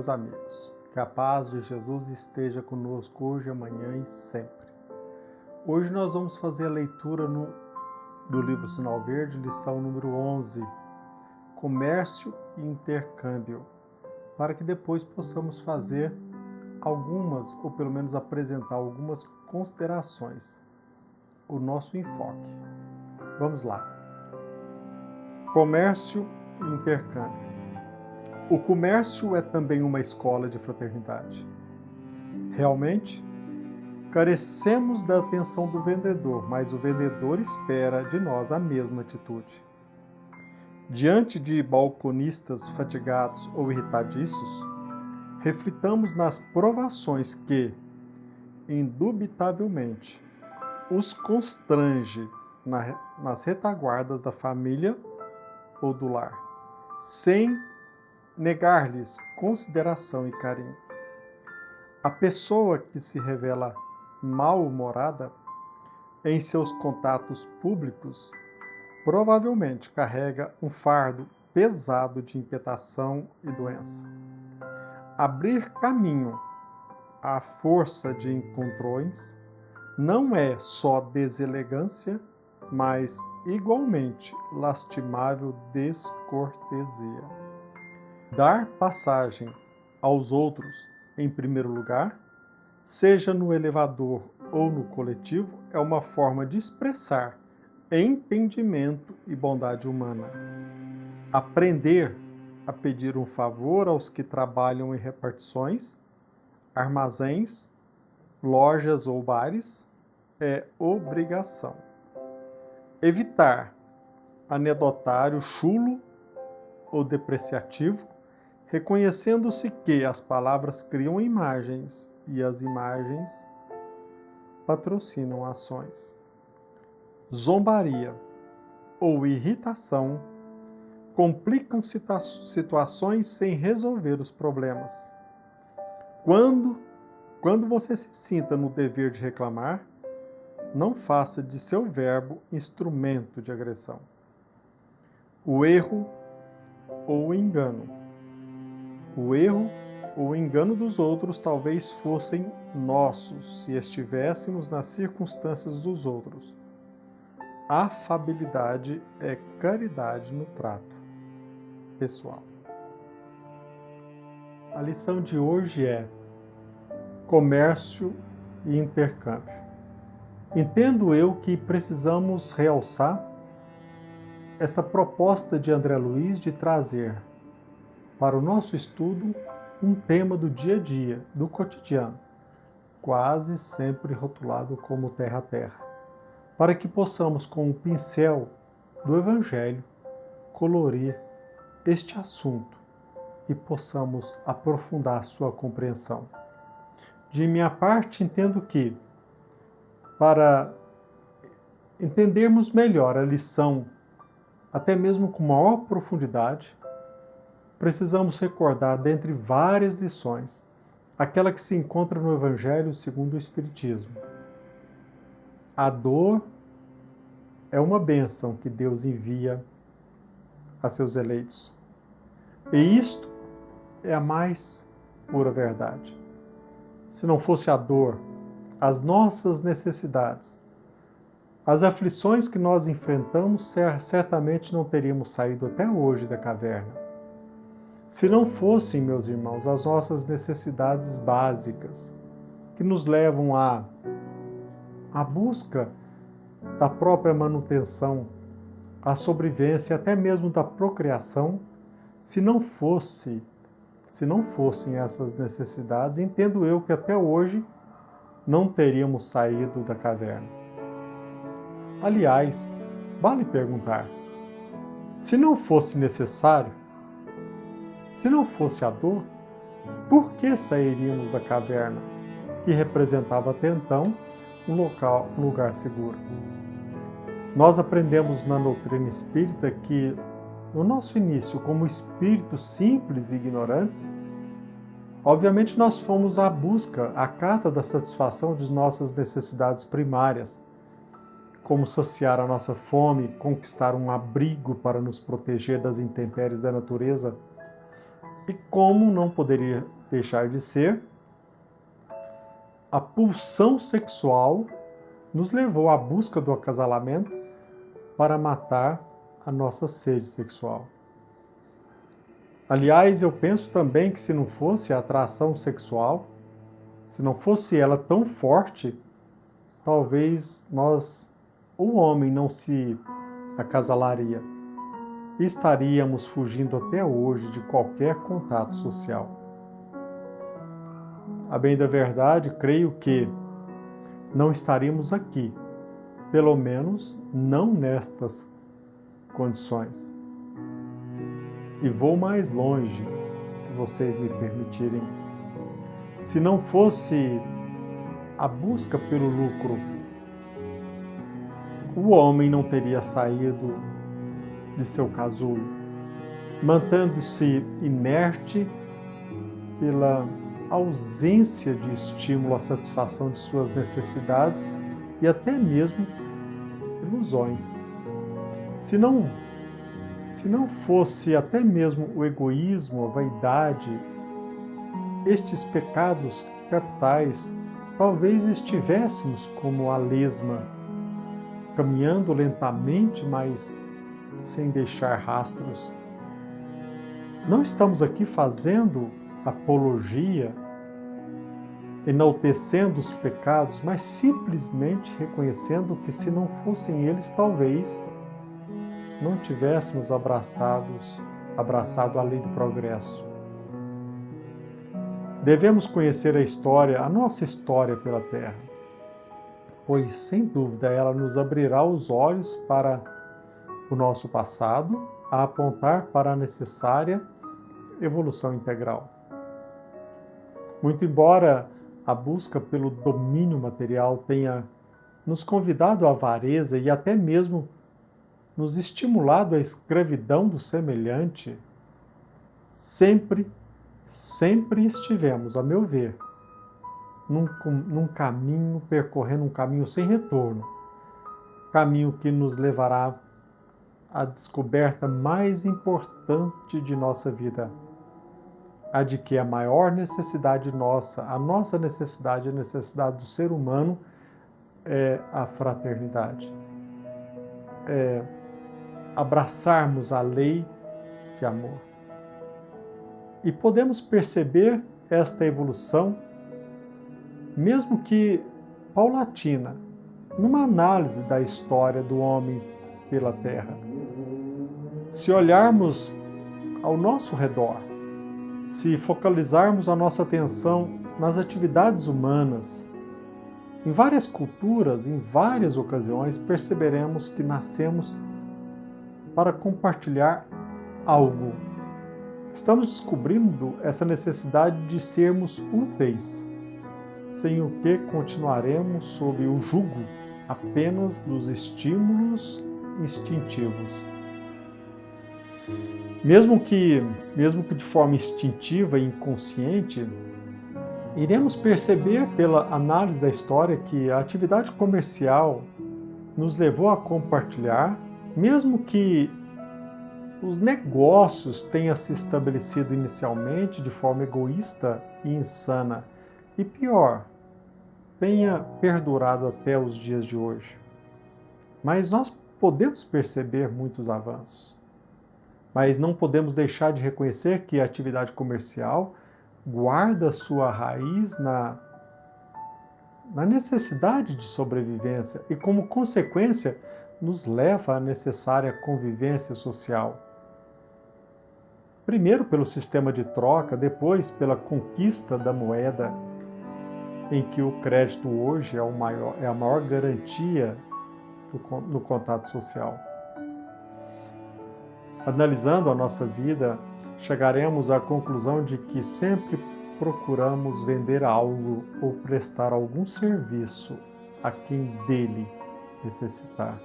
meus amigos. Que a paz de Jesus esteja conosco hoje, amanhã e sempre. Hoje nós vamos fazer a leitura do livro Sinal Verde, lição número 11, Comércio e Intercâmbio, para que depois possamos fazer algumas, ou pelo menos apresentar algumas considerações, o nosso enfoque. Vamos lá. Comércio e intercâmbio. O comércio é também uma escola de fraternidade. Realmente, carecemos da atenção do vendedor, mas o vendedor espera de nós a mesma atitude. Diante de balconistas fatigados ou irritadiços, reflitamos nas provações que, indubitavelmente, os constrange nas retaguardas da família ou do lar, sem negar-lhes consideração e carinho. A pessoa que se revela mal-humorada em seus contatos públicos provavelmente carrega um fardo pesado de inquietação e doença. Abrir caminho à força de encontrões não é só deselegância, mas igualmente lastimável descortesia. Dar passagem aos outros em primeiro lugar, seja no elevador ou no coletivo, é uma forma de expressar entendimento e bondade humana. Aprender a pedir um favor aos que trabalham em repartições, armazéns, lojas ou bares é obrigação. Evitar anedotário chulo ou depreciativo, reconhecendo-se que as palavras criam imagens e as imagens patrocinam ações. Zombaria ou irritação complicam situações sem resolver os problemas. Quando você se sinta no dever de reclamar, não faça de seu verbo instrumento de agressão. O erro ou o engano. O erro ou o engano dos outros talvez fossem nossos se estivéssemos nas circunstâncias dos outros. Afabilidade é caridade no trato pessoal. A lição de hoje é comércio e intercâmbio. Entendo eu que precisamos realçar esta proposta de André Luiz de trazer para o nosso estudo um tema do dia a dia, do cotidiano, quase sempre rotulado como terra a terra, para que possamos, com o pincel do Evangelho, colorir este assunto e possamos aprofundar sua compreensão. De minha parte, entendo que, para entendermos melhor a lição, até mesmo com maior profundidade, precisamos recordar, dentre várias lições, aquela que se encontra no Evangelho segundo o Espiritismo. A dor é uma bênção que Deus envia a seus eleitos. E isto é a mais pura verdade. Se não fosse a dor, as nossas necessidades, as aflições que nós enfrentamos, certamente não teríamos saído até hoje da caverna. Se não fossem, meus irmãos, as nossas necessidades básicas, que nos levam à busca da própria manutenção, à sobrevivência, até mesmo da procriação, se não fossem essas necessidades, entendo eu que até hoje não teríamos saído da caverna. Aliás, vale perguntar, se não fosse necessário, se não fosse a dor, por que sairíamos da caverna, que representava até então um lugar seguro? Nós aprendemos na doutrina espírita que, no nosso início, como espíritos simples e ignorantes, obviamente nós fomos à busca, à cata da satisfação de nossas necessidades primárias, como saciar a nossa fome, conquistar um abrigo para nos proteger das intempéries da natureza. E como não poderia deixar de ser, a pulsão sexual nos levou à busca do acasalamento para matar a nossa sede sexual. Aliás, eu penso também que se não fosse a atração sexual, se não fosse ela tão forte, talvez o homem não se acasalaria e estaríamos fugindo até hoje de qualquer contato social. A bem da verdade, creio que não estaríamos aqui, pelo menos não nestas condições. E vou mais longe, se vocês me permitirem. Se não fosse a busca pelo lucro, o homem não teria saído de seu casulo, mantendo-se inerte pela ausência de estímulo à satisfação de suas necessidades e até mesmo ilusões. Se não fosse até mesmo o egoísmo, a vaidade, estes pecados capitais, talvez estivéssemos como a lesma, caminhando lentamente, mas sem deixar rastros. Não estamos aqui fazendo apologia, enaltecendo os pecados, mas simplesmente reconhecendo que se não fossem eles, talvez não tivéssemos abraçado a lei do progresso. Devemos conhecer a nossa história pela Terra, pois, sem dúvida, ela nos abrirá os olhos para o nosso passado, a apontar para a necessária evolução integral. Muito embora a busca pelo domínio material tenha nos convidado à avareza e até mesmo nos estimulado à escravidão do semelhante, sempre estivemos, a meu ver, num caminho, percorrendo um caminho sem retorno, caminho que nos levará à descoberta mais importante de nossa vida, a de que a maior necessidade nossa, a nossa necessidade, a necessidade do ser humano é a fraternidade. É abraçarmos a lei de amor. E podemos perceber esta evolução, mesmo que paulatina, numa análise da história do homem pela Terra. Se olharmos ao nosso redor, se focalizarmos a nossa atenção nas atividades humanas, em várias culturas, em várias ocasiões, perceberemos que nascemos para compartilhar algo. Estamos descobrindo essa necessidade de sermos úteis, sem o que continuaremos sob o jugo apenas dos estímulos instintivos. Mesmo que de forma instintiva e inconsciente, iremos perceber pela análise da história que a atividade comercial nos levou a compartilhar, mesmo que os negócios tenham se estabelecido inicialmente de forma egoísta e insana, e pior, tenha perdurado até os dias de hoje. Mas nós podemos perceber muitos avanços. Mas não podemos deixar de reconhecer que a atividade comercial guarda sua raiz na necessidade de sobrevivência e, como consequência, nos leva à necessária convivência social. Primeiro pelo sistema de troca, depois pela conquista da moeda, em que o crédito hoje é a maior garantia no contato social. Analisando a nossa vida, chegaremos à conclusão de que sempre procuramos vender algo ou prestar algum serviço a quem dele necessitar.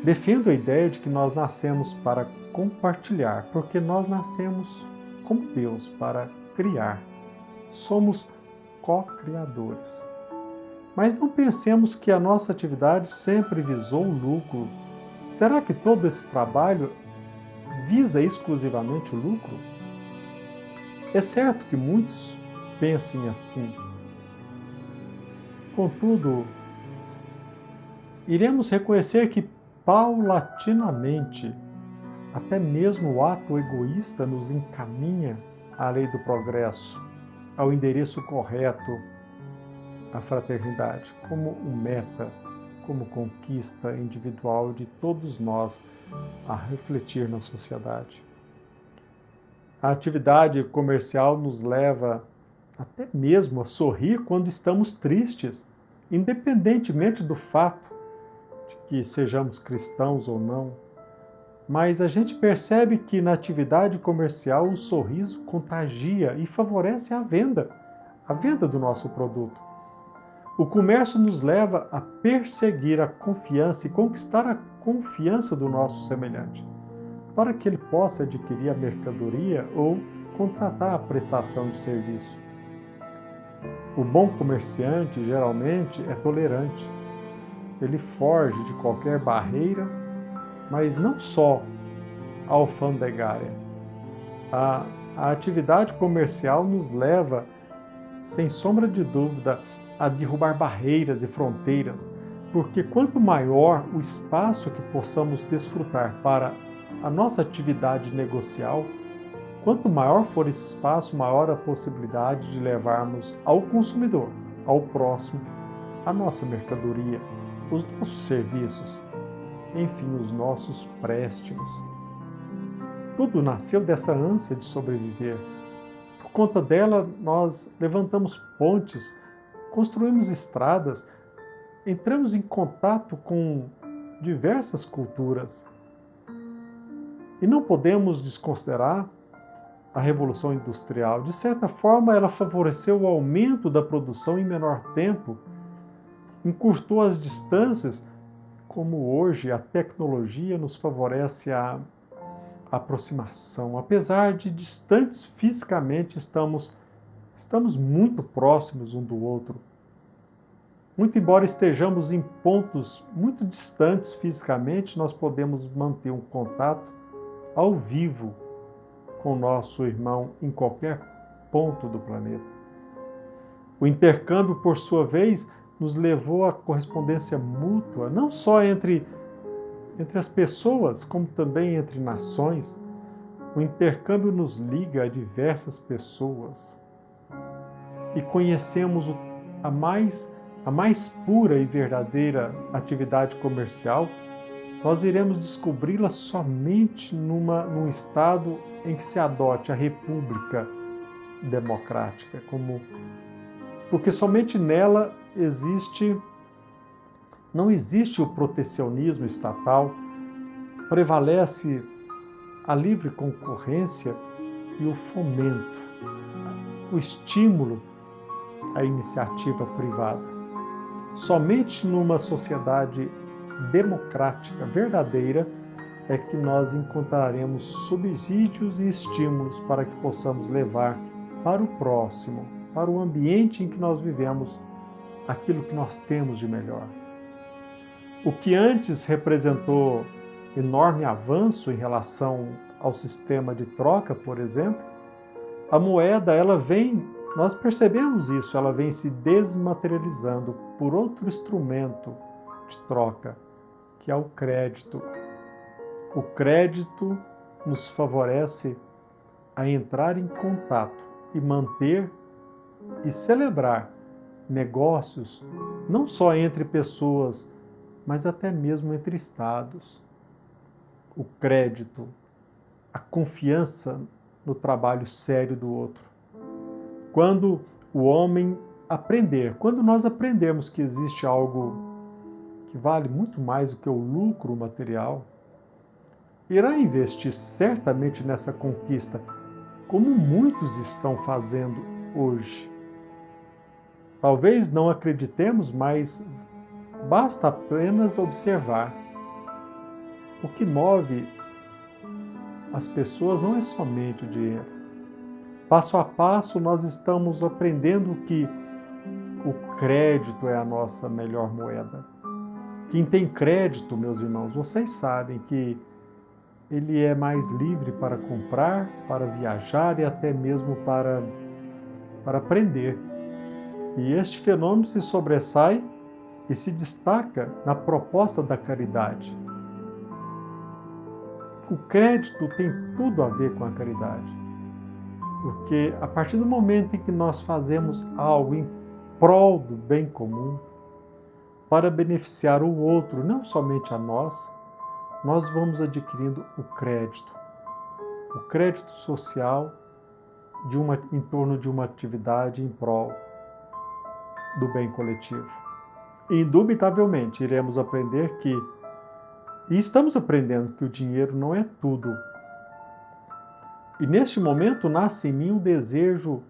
Defendo a ideia de que nós nascemos para compartilhar, porque nós nascemos como Deus para criar. Somos co-criadores. Mas não pensemos que a nossa atividade sempre visou o lucro. Será que todo esse trabalho visa exclusivamente o lucro? É certo que muitos pensem assim. Contudo, iremos reconhecer que paulatinamente, até mesmo o ato egoísta nos encaminha à lei do progresso, ao endereço correto, à fraternidade, como meta, como conquista individual de todos nós a refletir na sociedade. A atividade comercial nos leva até mesmo a sorrir quando estamos tristes, independentemente do fato de que sejamos cristãos ou não. Mas a gente percebe que na atividade comercial o sorriso contagia e favorece a venda do nosso produto. O comércio nos leva a perseguir a confiança e conquistar a confiança do nosso semelhante, para que ele possa adquirir a mercadoria ou contratar a prestação de serviço. O bom comerciante geralmente é tolerante. Ele foge de qualquer barreira, mas não só alfandegária. A atividade comercial nos leva, sem sombra de dúvida, a derrubar barreiras e fronteiras, porque quanto maior o espaço que possamos desfrutar para a nossa atividade negocial, quanto maior for esse espaço, maior a possibilidade de levarmos ao consumidor, ao próximo, a nossa mercadoria, os nossos serviços, enfim, os nossos préstimos. Tudo nasceu dessa ânsia de sobreviver. Por conta dela, nós levantamos pontes, construímos estradas, entramos em contato com diversas culturas. E não podemos desconsiderar a Revolução Industrial. De certa forma, ela favoreceu o aumento da produção em menor tempo, encurtou as distâncias, como hoje a tecnologia nos favorece a aproximação. Apesar de distantes fisicamente, estamos muito próximos um do outro. Muito embora estejamos em pontos muito distantes fisicamente, nós podemos manter um contato ao vivo com o nosso irmão em qualquer ponto do planeta. O intercâmbio, por sua vez, nos levou à correspondência mútua, não só entre as pessoas, como também entre nações. O intercâmbio nos liga a diversas pessoas e conhecemos a mais pura e verdadeira atividade comercial. Nós iremos descobri-la somente num estado em que se adote a república democrática, porque somente nela não existe o protecionismo estatal, prevalece a livre concorrência e o fomento, o estímulo à iniciativa privada. Somente numa sociedade democrática verdadeira é que nós encontraremos subsídios e estímulos para que possamos levar para o próximo, para o ambiente em que nós vivemos, aquilo que nós temos de melhor. O que antes representou enorme avanço em relação ao sistema de troca, por exemplo, a moeda, nós percebemos isso, ela vem se desmaterializando por outro instrumento de troca, que é o crédito. O crédito nos favorece a entrar em contato e manter e celebrar negócios, não só entre pessoas, mas até mesmo entre estados. O crédito, a confiança no trabalho sério do outro. Quando quando nós aprendemos que existe algo que vale muito mais do que o lucro material, irá investir certamente nessa conquista, como muitos estão fazendo hoje. Talvez não acreditemos, mas basta apenas observar. O que move as pessoas não é somente o dinheiro. Passo a passo, nós estamos aprendendo que o crédito é a nossa melhor moeda. Quem tem crédito, meus irmãos, vocês sabem que ele é mais livre para comprar, para viajar e até mesmo para aprender. E este fenômeno se sobressai e se destaca na proposta da caridade. O crédito tem tudo a ver com a caridade, porque a partir do momento em que nós fazemos algo em prol do bem comum, para beneficiar o outro, não somente a nós vamos adquirindo o crédito social em torno de uma atividade em prol do bem coletivo. Indubitavelmente, iremos aprender e estamos aprendendo que o dinheiro não é tudo. E neste momento nasce em mim o desejo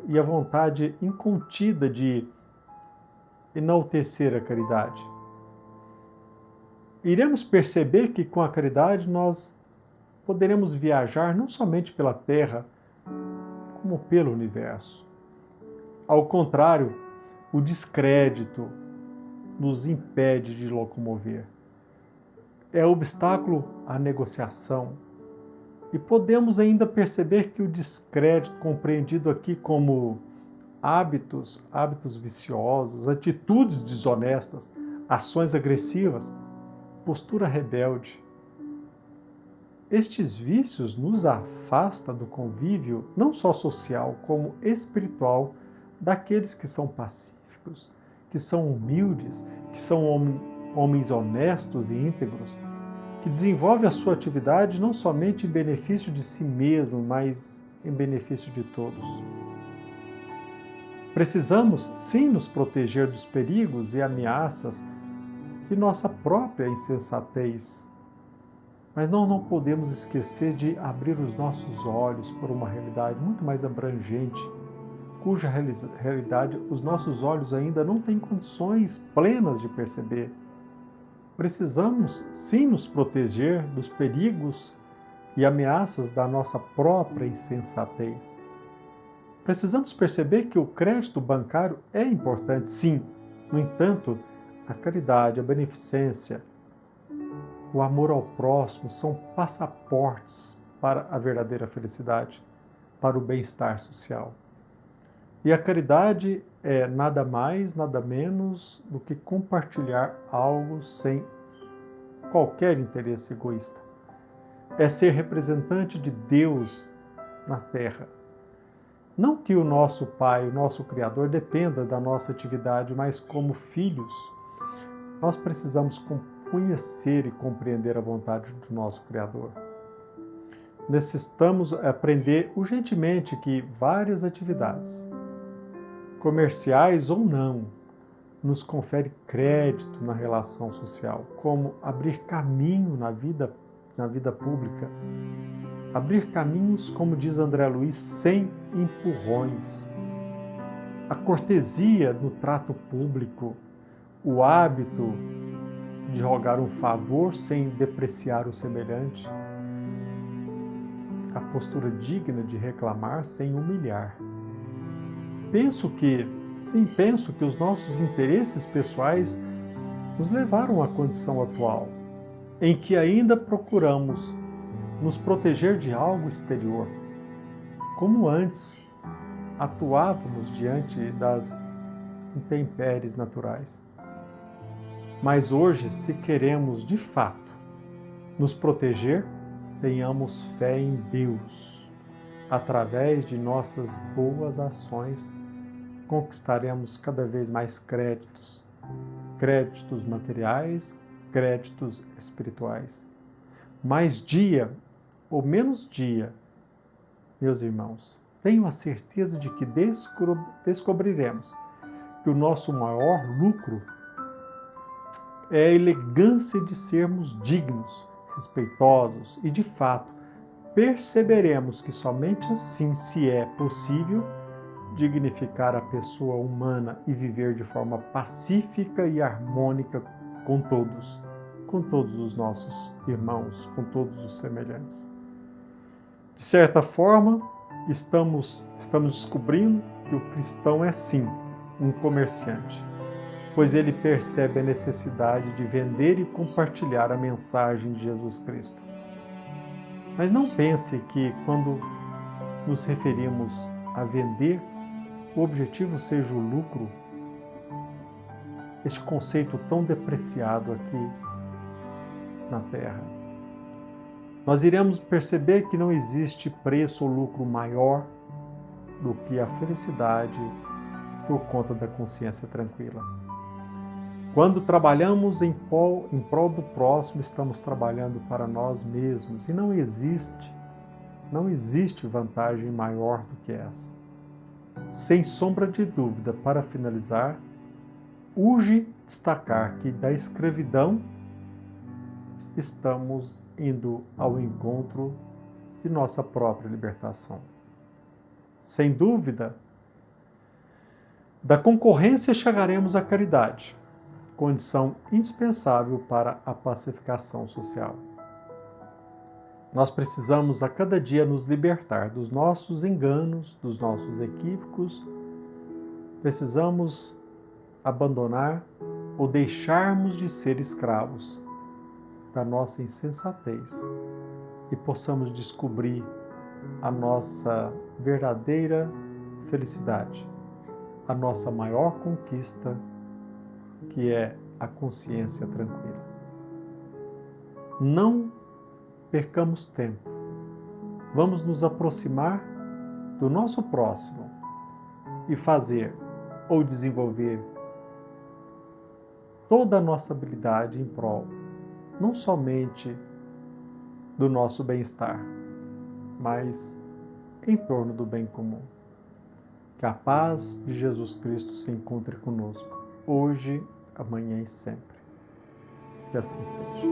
e a vontade incontida de enaltecer a caridade. Iremos perceber que com a caridade nós poderemos viajar não somente pela Terra, como pelo universo. Ao contrário, o descrédito nos impede de locomover. É obstáculo à negociação. E podemos ainda perceber que o descrédito, compreendido aqui como hábitos viciosos, atitudes desonestas, ações agressivas, postura rebelde. Estes vícios nos afastam do convívio não só social, como espiritual, daqueles que são pacíficos, que são humildes, que são homens honestos e íntegros, que desenvolvem a sua atividade não somente em benefício de si mesmo, mas em benefício de todos. Precisamos, sim, nos proteger dos perigos e ameaças de nossa própria insensatez. Mas nós não podemos esquecer de abrir os nossos olhos para uma realidade muito mais abrangente, cuja realidade os nossos olhos ainda não têm condições plenas de perceber. Precisamos, sim, nos proteger dos perigos e ameaças da nossa própria insensatez. Precisamos perceber que o crédito bancário é importante, sim. No entanto, a caridade, a beneficência, o amor ao próximo são passaportes para a verdadeira felicidade, para o bem-estar social. E a caridade é nada mais, nada menos do que compartilhar algo sem qualquer interesse egoísta. É ser representante de Deus na Terra. Não que o nosso Pai, o nosso Criador, dependa da nossa atividade, mas como filhos, nós precisamos conhecer e compreender a vontade do nosso Criador. Necessitamos aprender urgentemente que várias atividades, comerciais ou não, nos confere crédito na relação social, como abrir caminho na vida pública. Abrir caminhos, como diz André Luiz, sem empurrões. A cortesia no trato público, o hábito de rogar um favor sem depreciar o semelhante, a postura digna de reclamar sem humilhar. Penso que os nossos interesses pessoais nos levaram à condição atual, em que ainda procuramos nos proteger de algo exterior, como antes atuávamos diante das intempéries naturais. Mas hoje, se queremos de fato nos proteger, tenhamos fé em Deus. Através de nossas boas ações, conquistaremos cada vez mais créditos materiais, créditos espirituais. Mais dia ou menos dia, meus irmãos, tenho a certeza de que descobriremos que o nosso maior lucro é a elegância de sermos dignos, respeitosos e, de fato, perceberemos que somente assim se é possível dignificar a pessoa humana e viver de forma pacífica e harmônica com todos os nossos irmãos, com todos os semelhantes. De certa forma, estamos descobrindo que o cristão é sim um comerciante. pois ele percebe a necessidade de vender e compartilhar a mensagem de Jesus Cristo. Mas não pense que, quando nos referimos a vender, o objetivo seja o lucro. Este conceito tão depreciado aqui na Terra. Nós iremos perceber que não existe preço ou lucro maior do que a felicidade por conta da consciência tranquila. Quando trabalhamos em prol do próximo, estamos trabalhando para nós mesmos, e não existe vantagem maior do que essa. Sem sombra de dúvida, para finalizar, urge destacar que da escravidão estamos indo ao encontro de nossa própria libertação. Sem dúvida, da concorrência chegaremos à caridade, condição indispensável para a pacificação social. Nós precisamos a cada dia nos libertar dos nossos enganos, dos nossos equívocos. Precisamos abandonar ou deixarmos de ser escravos da nossa insensatez e possamos descobrir a nossa verdadeira felicidade, a nossa maior conquista, que é a consciência tranquila. Não percamos tempo. Vamos nos aproximar do nosso próximo e fazer ou desenvolver toda a nossa habilidade em prol, não somente do nosso bem-estar, mas em torno do bem comum. Que a paz de Jesus Cristo se encontre conosco, hoje, amanhã e sempre. Que assim seja.